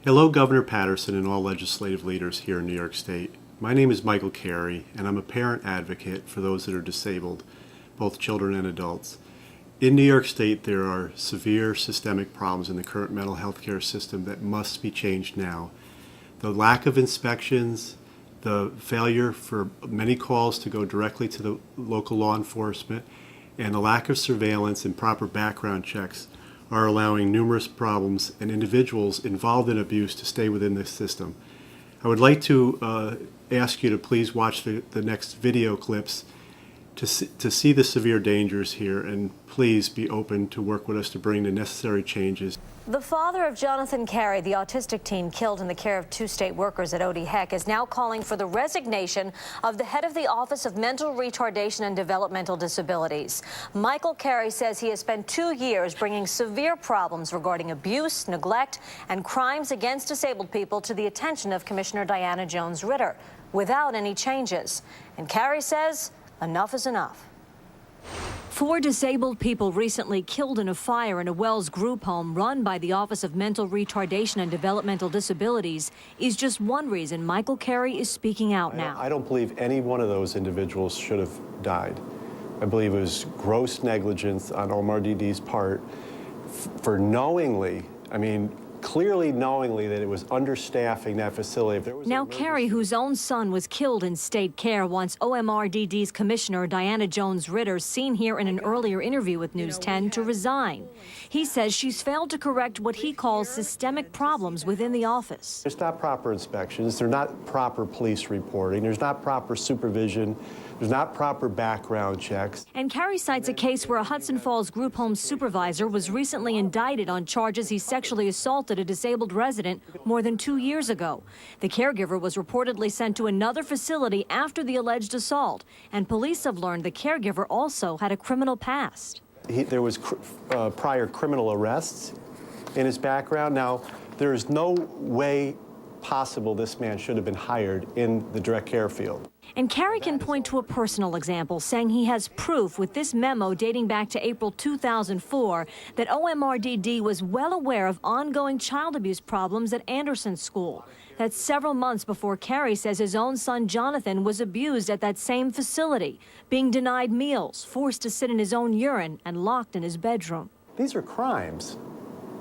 Hello, Governor Patterson and all legislative leaders here in New York State. My name is Michael Carey, and I'm a parent advocate for those that are disabled, both children and adults. In New York State, there are severe systemic problems in the current mental health care system that must be changed now. The lack of inspections, the failure for many calls to go directly to the local law enforcement, and the lack of surveillance and proper background checks are allowing numerous problems and individuals involved in abuse to stay within this system. I would like to ask you to please watch the next video clips to see the severe dangers here, and please be open to work with us to bring the necessary changes. The father of Jonathan Carey, the autistic teen killed in the care of 2 state workers at OD Heck, is now calling for the resignation of the head of the Office of Mental Retardation and Developmental Disabilities. Michael Carey says he has spent 2 years bringing severe problems regarding abuse, neglect, and crimes against disabled people to the attention of Commissioner Diana Jones-Ritter without any changes. And Carey says enough is enough. 4 disabled people recently killed in a fire in a Wells group home run by the Office of Mental Retardation and Developmental Disabilities is just one reason Michael Carey is speaking out now. I don't believe any one of those individuals should have died. I believe it was gross negligence on OMRDD's part for knowingly, clearly knowingly that it was understaffing that facility. If there was now, Carey, whose own son was killed in state care, wants OMRDD's Commissioner Diana Jones-Ritter, seen here in an earlier interview with News 10, to resign. He says she's failed to correct what he calls systemic problems within the office. There's not proper inspections, there's not proper police reporting, there's not proper supervision, there's not proper background checks. And Carey cites a case where a Hudson Falls group home supervisor was recently indicted on charges he sexually assaulted a disabled resident more than 2 years ago. The caregiver was reportedly sent to another facility after the alleged assault, and police have learned the caregiver also had a criminal past. There was prior criminal arrests in his background. Now, there is no way possible this man should have been hired in the direct care field. And Carey can point to a personal example, saying he has proof with this memo dating back to April 2004 that OMRDD was well aware of ongoing child abuse problems at Anderson School. That's several months before Carey says his own son Jonathan was abused at that same facility, being denied meals, forced to sit in his own urine, and locked in his bedroom. These are crimes.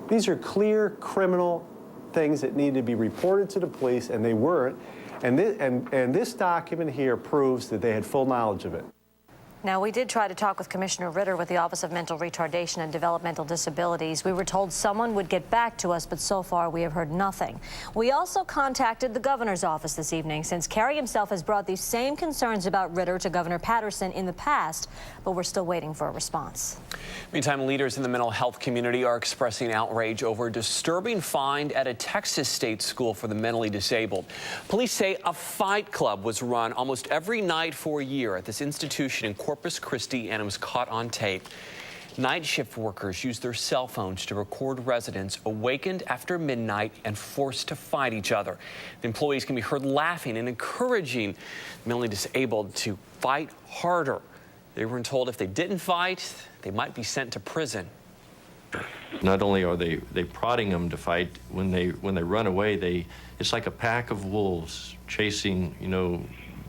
These are clear criminal things that need to be reported to the police, and they weren't. And this document here proves that they had full knowledge of it. Now, we did try to talk with Commissioner Ritter with the Office of Mental Retardation and Developmental Disabilities. We were told someone would get back to us, but so far we have heard nothing. We also contacted the governor's office this evening, since Carey himself has brought these same concerns about Ritter to Governor Patterson in the past, but we're still waiting for a response. Meantime, leaders in the mental health community are expressing outrage over a disturbing find at a Texas state school for the mentally disabled. Police say a fight club was run almost every night for a year at this institution in Corpus Christi, and it was caught on tape. Night shift workers used their cell phones to record residents awakened after midnight and forced to fight each other. The employees can be heard laughing and encouraging the mentally disabled to fight harder. They were told if they didn't fight, they might be sent to prison. Not only are they prodding them to fight, when they run away, it's like a pack of wolves chasing,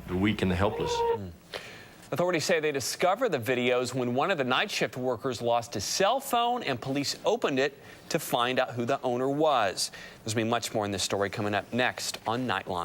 the weak and the helpless. Authorities say they discovered the videos when one of the night shift workers lost his cell phone, and police opened it to find out who the owner was. There's going to be much more in this story coming up next on Nightline.